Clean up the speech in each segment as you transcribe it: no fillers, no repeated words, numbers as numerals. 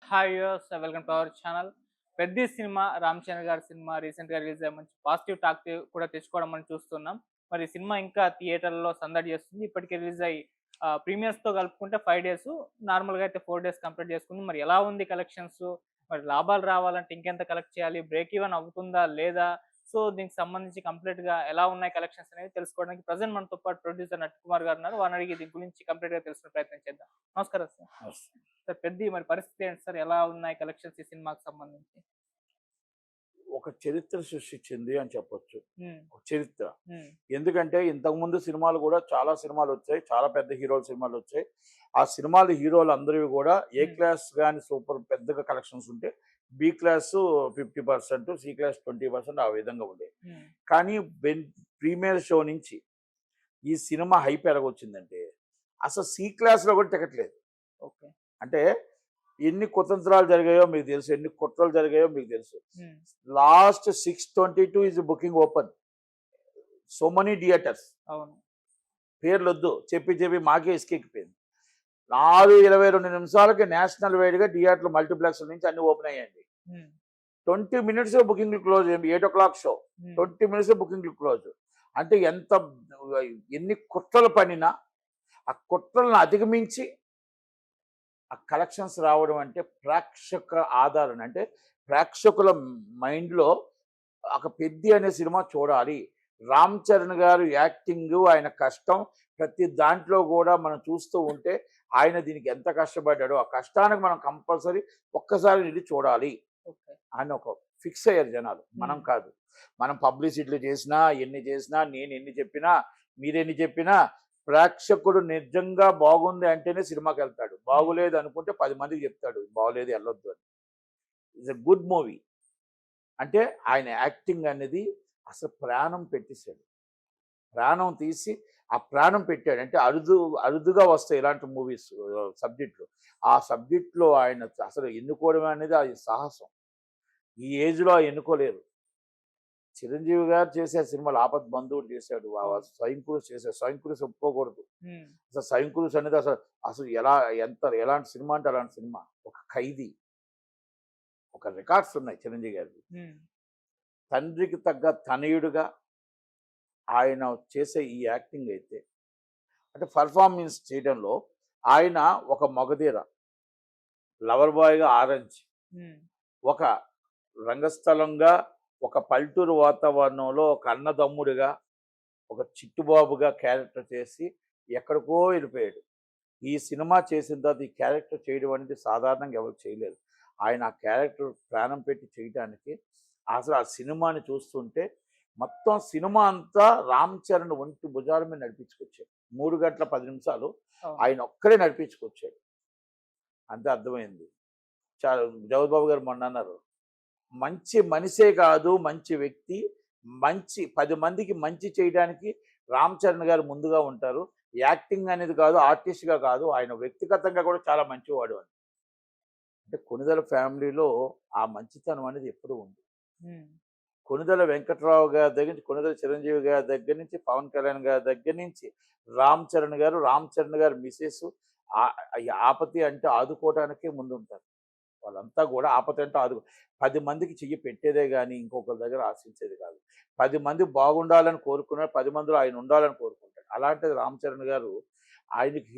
Hi viewers, welcome to our channel. 'Peddi' cinema, Ram Charan గారి cinema రీసెంట్‌గా release అయ్యి మంచి పాజిటివ్ టాక్ కూడా తెచ్చుకోవడం మనం చూస్తున్నాం. మరి ఈ సినిమా ఇంకా థియేటర్‌లో సందడి చేస్తుంది. ఇప్పటికే రిలీజ్ అయ్యి ప్రీమియర్స్‌తో కలుపుకుంటే 5 డేస్, నార్మల్‌గా అయితే 4 డేస్ కంప్లీట్ చేసుకుంది. మరి ఎలా ఉంది కలెక్షన్స్? మరి లాభాలు రావాలంటే ఇంకెంత కలెక్ట్ చేయాలి? బ్రేక్ ఈవెన్ అవుతుందా? లేదా? సో, దీనికి సంబంధించి కంప్లీట్‌గా ఎలా ఉన్నాయి కలెక్షన్స్ అనేవి తెలుసుకోవడానికి ప్రెజెంట్ మనతో పాటు ప్రొడ్యూసర్ నట్టికుమార్ గారు ఉన్నారు. వారిని అడిగి దీని గురించి కంప్లీట్‌గా తెలుసుకునే ప్రయత్నం చేద్దాం. నమస్కారం సార్. సార్ 'పెద్ది' మరి పరిస్థితి ఏంటి సార్? ఎలా ఉన్నాయి కలెక్షన్స్ ఈ సినిమాకి సంబంధించి? ఒక చరిత్ర సృష్టించింది అని చెప్పొచ్చు. హ్మ్. ఒక చరిత్ర. హ్మ్. ఎందుకంటే ఇంతకుముందు సినిమాలు గూడా చాలా సినిమాలొచ్చాయి. చాలా పెద్ద హీరోల సినిమాలొచ్చాయి. ఆ సినిమాలు హీరోలందరివి గూడా ఏ హ్మ్. క్లాస్ గాని సూపర్ పెద్దగా కలెక్షన్స్ ఉంటే బి క్లాసు 50%, సి క్లాస్ 20% ఆ విధంగా ఉండేవి. హ్మ్. కానీ ప్రీమియర్ షో నుంచి ఈ సినిమా హైప్ ఎలాగొచ్చిందంటే అసలు సి క్లాస్‌లో కూడా టికెట్ లేదు. ఓకే. అంటే ఎన్ని కుతంత్రాలు జరిగాయో మీకు తెలుసు. ఎన్ని కుట్రలు జరిగాయో మీకు తెలుసు. హ్మ్. Last 6:22 is booking open. So many theatres. అవును. పేర్లొద్దు. చెప్పి చెప్పి మాకే ఇసుకెక్కిపోయింది. 4:22 నిమిషాలకి నేషనల్ వైడ్‌గా థియేటర్లు మల్టీప్లెక్స్‌ల నుంచి అన్ని ఓపెన్ అయ్యాయండి. హ్మ్. 20 మినిట్స్‌లో బుకింగ్‌లు క్లోజ్. 8:00 షో. హ్మ్. 20 మినిట్స్‌లో బుకింగ్‌లు క్లోజ్. అంటే ఎన్ని కుట్రలు పన్నినా, ఆ కుట్రలను అధిగమించి ఆ కలెక్షన్స్ రావడం అంటే ప్రేక్షక ఆదరణ. అంటే ప్రేక్షకుల మైండ్‌లో ఒక 'పెద్ది' అనే సినిమా చూడాలి. రామ్ చరణ్ గారు యాక్టింగు, ఆయన కష్టం ప్రతి దాంట్లో గూడా మనం చూస్తూ ఉంటే, ఆయన దీనికి ఎంత కష్టపడ్డాడో, ఆ కష్టానికి మనం కంపల్సరీ ఒక్కసారి ఎళ్లి చూడాలి ఓకే. అని ఒక ఫిక్స్ అయ్యారు జనాలు. మనం హ్మ్. కాదు. మనం పబ్లిసిటీలు చేసినా, ఎన్ని చేసినా, నేనెన్ని చెప్పినా, మీరెన్ని చెప్పినా, ప్రేక్షకుడు నిజంగా బాగుంది అంటేనే సినిమాకెళ్తాడు. హ్మ్. బాగోలేదు అనుకుంటే 10 మందికి చెప్తాడు. బాగోలేదు ఎళ్ళొద్దు అని. It's a good movie. అంటే ఆయన యాక్టింగ్ అనేది అసలు ప్రాణం పెట్టేసాడు. ప్రాణం తీసి ఆ ప్రాణం పెట్టాడు. అంటే అరుదుగా వస్తాయి ఇలాంటి మూవీస్ సబ్జెక్ట్‌లు. ఆ సబ్జెక్ట్‌లో ఆయన అసలు ఎన్నుకోవడం అనేది అది సాహసం. ఈ ఏజ్‌లో ఎన్నుకోలేరు. చిరంజీవి గారు చేసే సినిమాలు 'ఆపద్ బంధువుడు' చేశాడు. అవును. 'స్వయం కృషి' చేశాడు. 'స్వయం కృషి' ఒప్పుకోకూడదు. హ్మ్. అసలు 'స్వయం కృషి' అనేది అసలు అసలు ఎలా ఎలాంటి సినిమా అంటే అలాంటి సినిమా. ఒక ఖైదీ. ఒక రికార్డ్స్ ఉన్నాయి చిరంజీవి గారివి. హ్మ్. తండ్రికి తగ్గ తనయుడుగా ఆయన చేసే ఈ యాక్టింగ్ అయితే అంటే పెర్ఫార్మెన్స్ చేయడంలో ఆయన ఒక మగధీర, లవర్ బాయ్‌గా 'ఆరెంజ్', హ్మ్. ఒక రంగస్థలంగా, ఒక పల్లెటూరు వాతావరణంలో ఒక అన్నదమ్ముడిగా, ఒక చిట్టుబాబుగా క్యారెక్టర్ చేసి ఎక్కడికో వెళ్ళిపోయాడు. ఈ సినిమా చేసిన తర్వాత ఈ క్యారెక్టర్ చేయడం అనేది సాధారణంగా ఎవరు చేయలేరు. ఆయన ఆ క్యారెక్టర్ ప్రాణం పెట్టి చేయటానికి అసలు ఆ సినిమాని చూస్తుంటే మొత్తం సినిమా అంతా రామ్ చరణ్ ఒంటి భుజాల మీద నడిపించుకొచ్చాడు. 3 గంటల 10 నిమిషాలు అవును. ఆయన ఒక్కడే నడిపించుకొచ్చాడు. అంతే అర్థమైంది. చాలా జగపతి బాబు గారు మొన్న అన్నారు. మంచి మనిషే కాదు, మంచి వ్యక్తి. మంచి 10 మందికి మంచి చేయడానికి రామ్ చరణ్ గారు ముందుగా ఉంటారు. యాక్టింగ్ అనేది కాదు, ఆర్టిస్ట్‌గా కాదు, ఆయన వ్యక్తిగతంగా కూడా చాలా మంచివాడు అని. అంటే కొణిదెల ఫ్యామిలీలో ఆ మంచితనం అనేది ఎప్పుడూ ఉంది. హ్మ్. కొణిదెల వెంకట్రావు గారి దగ్గర నుంచి, కొణిదెల చిరంజీవి గారి దగ్గర నుంచి, పవన్ కళ్యాణ్ గారి దగ్గర నుంచి, రామ్ చరణ్ గారి మిసెస్ ఈ ఆపతి అంటే ఆదుకోవడానికే ముందుంటారు. వాళ్ళంతా గూడా ఆపతంటే 10 మందికి చెయ్యి పెట్టేదే గాని, ఇంకొకరి దగ్గర ఆశించేది కాదు. 10 మంది బాగుండాలని కోరుకున్నాడు. 10 మందిలో ఆయన ఉండాలని కోరుకుంటాడు. అలాంటిది రామ్ చరణ్ గారు ఆయనకి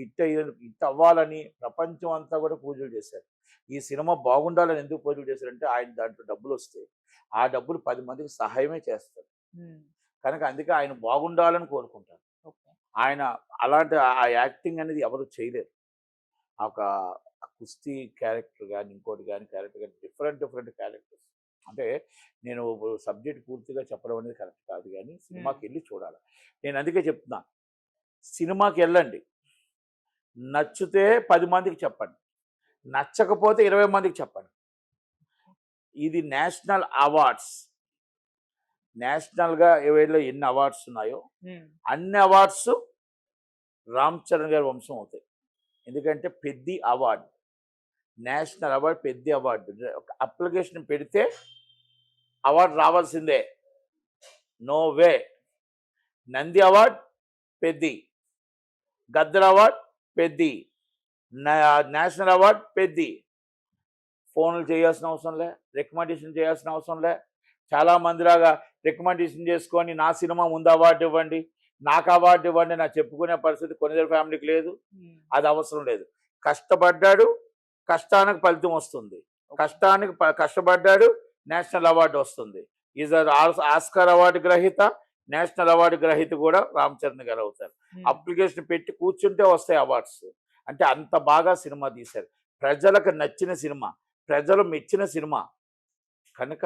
హిట్ అవ్వాలని ప్రపంచం అంతా కూడా పూజలు చేశారు. ఈ సినిమా బాగుండాలని ఎందుకు పూజలు చేశారంటే, ఆయన దాంట్లో డబ్బులొస్తాయి. ఆ డబ్బులు 10 మందికి సహాయమే చేస్తారు. హ్మ్. కనుక అందుకే ఆయన బాగుండాలని కోరుకుంటారు. ఓకే. ఆయన అలాంటి ఆ యాక్టింగ్ అనేది ఎవరు చేయలేరు. ఒక కుస్తీ క్యారెక్టర్ గాని, ఇంకోటి గాని క్యారెక్టర్ గాని డిఫరెంట్ క్యారెక్టర్స్. అంటే నేను సబ్జెక్ట్ పూర్తిగా చెప్పడం అనేది కరెక్ట్ కాదు గానీ, హ్మ్. సినిమాకెళ్ళి చూడాల. నేను అందుకే చెప్తున్నా. సినిమాకెళ్ళండి. నచ్చితే 10 మందికి చెప్పండి. నచ్చకపోతే 20 మందికి చెప్పండి. ఇది నేషనల్ అవార్డ్స్. నేషనల్‌గా ఏవేలో ఎన్ని అవార్డ్స్ ఉన్నాయో, హ్మ్. అన్ని అవార్డ్స్ రామ్ చరణ్ గారి వంశం అవుతాయి. ఎందుకంటే Peddi award. National award, Peddi award. ఒక అప్లికేషన్ పెడితే అవార్డ్ రావాల్సిందే. No way. Nandi award Peddi. Gaddar award Peddi. National award Peddi. ఫోన్లు చేయాల్సిన అవసరం లే, రికమెండేషన్ చేయాల్సిన అవసరం లే. చాలా మందిలాగా రికమెండేషన్ చేసుకొని నా సినిమా ముందు అవార్డు ఇవ్వండి, నాకు అవార్డు ఇవ్వండి నా చెప్పుకునే పరిస్థితి కొనిదెల ఫ్యామిలీకి లేదు. అది అవసరం లేదు. కష్టపడ్డాడు, కష్టానికి ఫలితం వస్తుంది. కష్టపడ్డాడు, నేషనల్ అవార్డు వస్తుంది. ఈజ్ ఆస్కార్ అవార్డు గ్రహీత, నేషనల్ అవార్డు గ్రహీత కూడా రామ్ చరణ్ గారు అవుతారు. అప్లికేషన్ పెట్టి కూర్చుంటే వస్తాయి అవార్డ్స్. అంటే అంత బాగా సినిమా తీశారు. ప్రజలకు నచ్చిన సినిమా, ప్రజలు మెచ్చిన సినిమా. కనుక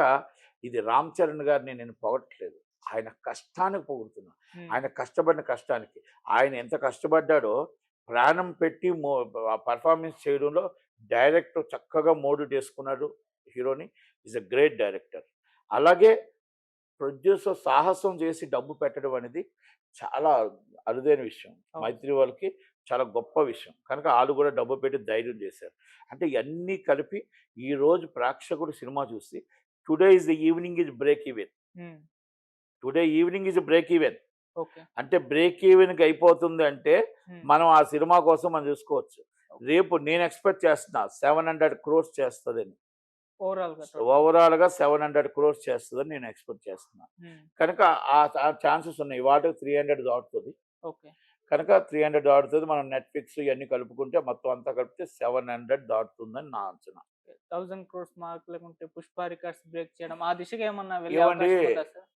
ఇది రామ్ చరణ్ గారిని నేను పొగట్లేదు, ఆయన కష్టానికి పొగుడుతున్నా. ఆయన కష్టపడిన కష్టానికి, ఆయన ఎంత కష్టపడ్డాడో ప్రాణం పెట్టి పర్ఫార్మెన్స్ చేయడంలో డైరెక్టర్ చక్కగా మోల్డ్ చేసుకున్నాడు హీరోని. Is a great director. అలాగే ప్రొడ్యూసర్ సాహసం చేసి డబ్బు పెట్టడం అనేది చాలా అరుదైన విషయం. మైత్రి వాళ్ళకి చాలా గొప్ప విషయం. కనుక వాళ్ళు కూడా డబ్బు పెట్టి ధైర్యం చేశారు. అంటే ఇవన్నీ కలిపి ఈరోజు ప్రేక్షకుడు సినిమా చూసి today is the evening is break even. Today evening is break even. అంటే బ్రేక్ ఈవెన్కి అయిపోతుంది అంటే మనం ఆ సినిమా కోసం మనం చూసుకోవచ్చు. రేపు నేను ఎక్స్పెక్ట్ చేస్తున్నా 700 crores చేస్తుందని. ఓవరాల్గా 700 crores చేస్తుందని నేను ఎక్స్పెక్ట్ చేస్తున్నా. కనుక ఆ ఛాన్సెస్ ఉన్నాయి. వాటికి 300 దాటుతుంది. కనుక 300 దాటుతుంది. మనం నెట్ఫ్లిక్స్ ఇవన్నీ కలుపుకుంటే మొత్తం అంతా కలిపితే 700 దాటుతుందని నా అంచనా. 1000 crores మార్క్ లేకుంటే పుష్ప రికార్డ్స్ బ్రేక్ చేయడం ఆ దిశగా ఏమన్నా వెళ్ళే ఏమండి, అవకాశం ఉందా సార్?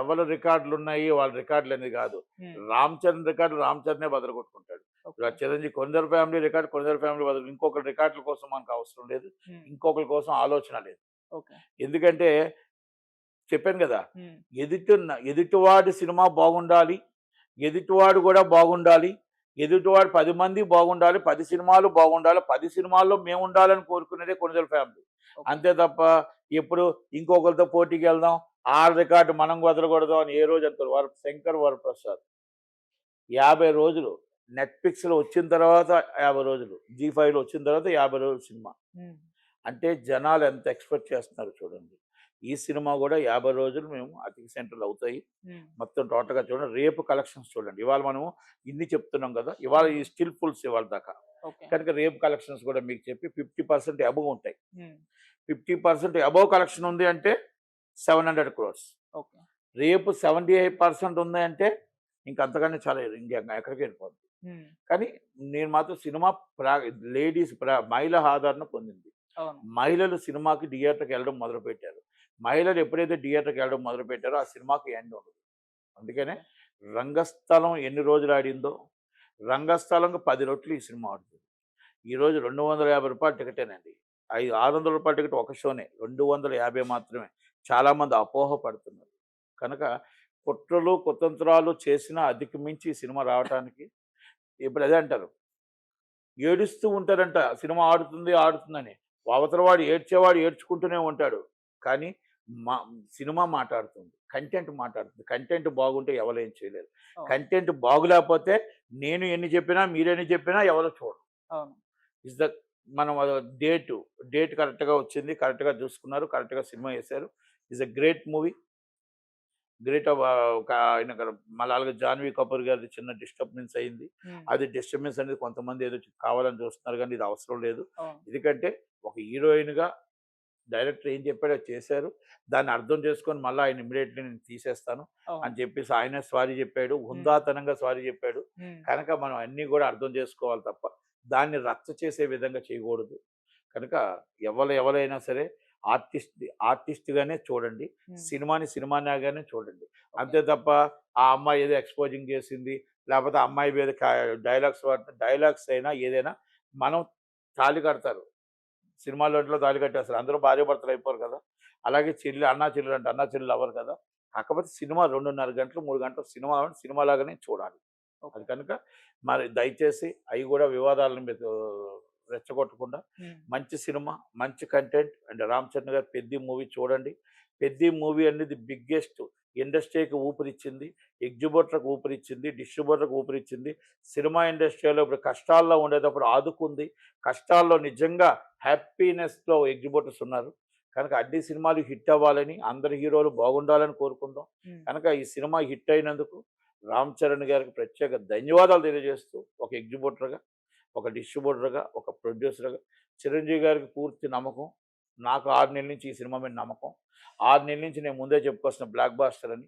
ఎవరి రికార్డులు ఉన్నాయి వాళ్ళ రికార్డులు అనేది కాదు. రామ్ చరణ్ రికార్డు రామ్ చరణే బదలగొట్టుకుంటాడు. Chiranjeevi Konidela family record Konidela family బదులు ఇంకొకరి రికార్డుల కోసం మనకు అవసరం లేదు, ఇంకొకరి కోసం ఆలోచన లేదు. ఎందుకంటే చెప్పాను కదా, ఎదుటివాడి సినిమా బాగుండాలి, ఎదుటివాడు కూడా బాగుండాలి, ఎదుటివాడు 10 మంది బాగుండాలి, 10 సినిమాలు బాగుండాలి, 10 సినిమాల్లో మేము ఉండాలని కోరుకునేదే కొనిదెల ఫ్యామిలీ. అంతే తప్ప ఎప్పుడు ఇంకొకరితో పోటీకి వెళ్దాం, ఆ రికార్డు మనం వదలకూడదాం అని ఏ రోజు అంటారు. శంకర్ వరప్రసాద్ 50 రోజులు, నెట్ఫ్లిక్స్లో వచ్చిన తర్వాత 50 రోజులు, G5లో వచ్చిన తర్వాత 50 రోజులు సినిమా. అంటే జనాలు ఎంత ఎక్స్పెక్ట్ చేస్తున్నారు చూడండి. ఈ సినిమా కూడా 50 రోజులు మేము అతికి సెంటర్లు అవుతాయి. మొత్తం టోటల్గా చూడండి. రేపు కలెక్షన్స్ చూడండి. ఇవాళ మనము ఇన్ని చెప్తున్నాం కదా, ఇవాళ ఈ స్టిల్ ఫుల్స్ ఇవాళ దాకా. కనుక రేపు కలెక్షన్స్ కూడా మీకు చెప్పి 50% అబవ్ ఉంటాయి. 50% అబవ్ కలెక్షన్ ఉంది అంటే 700 crores. రేపు 78% ఉంది అంటే ఇంకంతగానే చాలా ఎక్కడికి వెళ్ళిపోతుంది. కానీ నేను మాత్రం సినిమా లేడీస్ మహిళ ఆదరణ పొందింది. మహిళలు సినిమాకి థియేటర్కి వెళ్ళడం మొదలుపెట్టారు. మహిళలు ఎప్పుడైతే థియేటర్కి వెళ్ళడం మొదలుపెట్టారో ఆ సినిమాకి ఎండ్ ఉండదు. అందుకనే రంగస్థలం ఎన్ని రోజులు ఆడిందో, రంగస్థలంకి 10 రెట్లు ఈ సినిమా ఆడుతుంది. ఈరోజు 250 రూపాయల టికెటేనండి. 600 రూపాయల టికెట్ ఒక షోనే, 250 మాత్రమే. చాలామంది అపోహ పడుతున్నారు. కనుక కుట్రలు కుతంత్రాలు చేసినా అధిక మించి ఈ సినిమా రావడానికి ఇప్పుడు అదే అంటారు, ఏడుస్తూ ఉంటారంట సినిమా ఆడుతుందని. అవతలవాడు ఏడ్చేవాడు ఏడ్చుకుంటూనే ఉంటాడు. కానీ సినిమా మాట్లాడుతుంది, కంటెంట్ మాట్లాడుతుంది. కంటెంట్ బాగుంటే ఎవరు ఏం చేయలేరు. కంటెంట్ బాగులేకపోతే నేను ఎన్ని చెప్పినా మీరెన్ని చెప్పినా ఎవరు చూడరు. ఇస్ ద మనం డేట్ కరెక్ట్గా వచ్చింది, కరెక్ట్గా చూసుకున్నారు, కరెక్ట్గా సినిమా వేశారు. Is a great movie. Great ఒక ఆయన మళ్ళీ జాన్వీ కపూర్ గారి చిన్న డిస్టర్బెన్స్ అయింది. అది డిస్టర్బెన్స్ అనేది కొంతమంది ఏదో కావాలని చూస్తున్నారు, కానీ ఇది అవసరం లేదు. ఎందుకంటే ఒక హీరోయిన్గా డైరెక్టర్ ఏం చెప్పాడో చేశారు. దాన్ని అర్థం చేసుకొని మళ్ళీ ఆయన ఇమ్మీడియట్లీ నేను తీసేస్తాను అని చెప్పేసి ఆయన సారీ చెప్పాడు, హుందాతనంగా సారీ చెప్పాడు. కనుక మనం అన్నీ కూడా అర్థం చేసుకోవాలి తప్ప దాన్ని రచ్చ చేసే విధంగా చేయకూడదు. కనుక ఎవరైనా సరే ఆర్టిస్ట్గానే చూడండి, సినిమానాగానే చూడండి. అంతే తప్ప ఆ అమ్మాయి ఏదో ఎక్స్పోజింగ్ చేసింది, లేకపోతే అమ్మాయి మీద డైలాగ్స్ అయినా ఏదైనా మనం తాళి కడతారు. సినిమాలో తాళి కట్టేస్తారు. అందరూ భార్య భర్తలు అయిపోరు కదా. అలాగే అన్నా చెల్లెలు అంటే అన్నా చెల్లెలు అవ్వరు కదా. కాకపోతే సినిమా 2.5 గంటలు 3 గంటలు సినిమాలాగానే చూడాలి. అది కనుక మరి దయచేసి అవి కూడా వివాదాలను మీరు రెచ్చగొట్టకుండా మంచి సినిమా, మంచి కంటెంట్ అండ్ రామ్ చరణ్ గారు పెద్ద మూవీ చూడండి. పెద్ద మూవీ అనేది బిగ్గెస్ట్, ఇండస్ట్రీకి ఊపిరిచ్చింది, ఎగ్జిబిటర్లకు ఊపిరిచ్చింది, డిస్ట్రిబ్యూటర్కి ఊపిరిచ్చింది. సినిమా ఇండస్ట్రీలో ఇప్పుడు కష్టాల్లో ఉండేటప్పుడు ఆదుకుంది. కష్టాల్లో నిజంగా హ్యాపీనెస్లో ఎగ్జిబిటర్స్ ఉన్నారు. కనుక అన్ని సినిమాలు హిట్ అవ్వాలని, అందరి హీరోలు బాగుండాలని కోరుకుందాం. కనుక ఈ సినిమా హిట్ అయినందుకు రామ్ చరణ్ గారికి ప్రత్యేక ధన్యవాదాలు తెలియజేస్తూ, ఒక ఎగ్జిబిటర్గా, ఒక డిస్ట్రిబ్యూటర్గా, ఒక ప్రొడ్యూసర్గా చిరంజీవి గారికి పూర్తి నమ్మకం. నాకు 6 నెలల నుంచి ఈ సినిమా మీద నమ్మకం. 6 నెలల నుంచి నేను ముందే చెప్పుకొస్తున్న బ్లాక్ బాస్టర్ అని.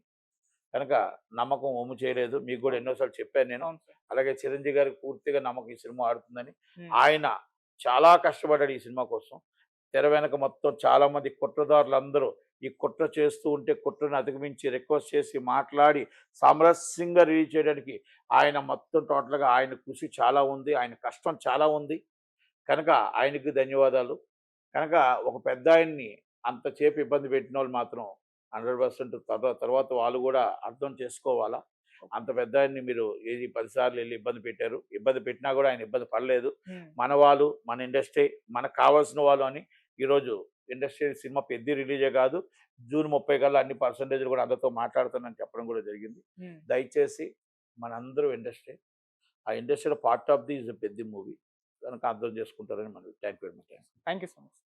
కనుక నమ్మకం వమ్ము చేయలేదు. మీకు కూడా ఎన్నో సార్లు చెప్పాను నేను. అవును సార్. అలాగే చిరంజీవి గారికి పూర్తిగా నమ్మకం ఈ సినిమా ఆడుతుందని. హ్మ్. ఆయన చాలా కష్టపడ్డాడు ఈ సినిమా కోసం. తెర వెనక మొత్తం చాలామంది కుట్రదారులందరూ ఈ కుట్ర చేస్తూ ఉంటే కుట్రను అధిగమించి రిక్వెస్ట్ చేసి మాట్లాడి సామరస్యంగా రిలీజ్ చేయడానికి ఆయన మొత్తం టోటల్‌గా ఆయన కృషి చాలా ఉంది. ఆయన కష్టం చాలా ఉంది. కనుక ఆయనకి ధన్యవాదాలు. కనుక ఒక పెద్దాయన్ని అంతసేపు ఇబ్బంది పెట్టినోళ్ళు మాత్రం 100% తర్వాత వాళ్ళు గూడా అర్థం చేసుకోవాలా. అంత పెద్దాయన్ని మీరు ఏది 10 సార్లు ఎళ్లి ఇబ్బంది పెట్టారు. ఇబ్బంది పెట్టినా గూడా ఆయన ఇబ్బంది పడలేదు. హ్మ్. మన వాళ్ళు, మన ఇండస్ట్రీ, మనకు కావాల్సిన వాళ్ళు అని ఈరోజు ఇండస్ట్రీ సినిమా పెద్ది రిలీజే కాదు. జూన్ 30 కల్లా అన్ని పర్సెంటేజ్‌లు కూడా అందరితో మాట్లాడుతానని చెప్పడం కూడా జరిగింది. హ్మ్. దయచేసి మనందరం ఇండస్ట్రీ. ఆ ఇండస్ట్రీలో part of the is Peddi movie. కనుక అర్థం చేసుకుంటారని మనవి. Thank you very much. Thank you so much.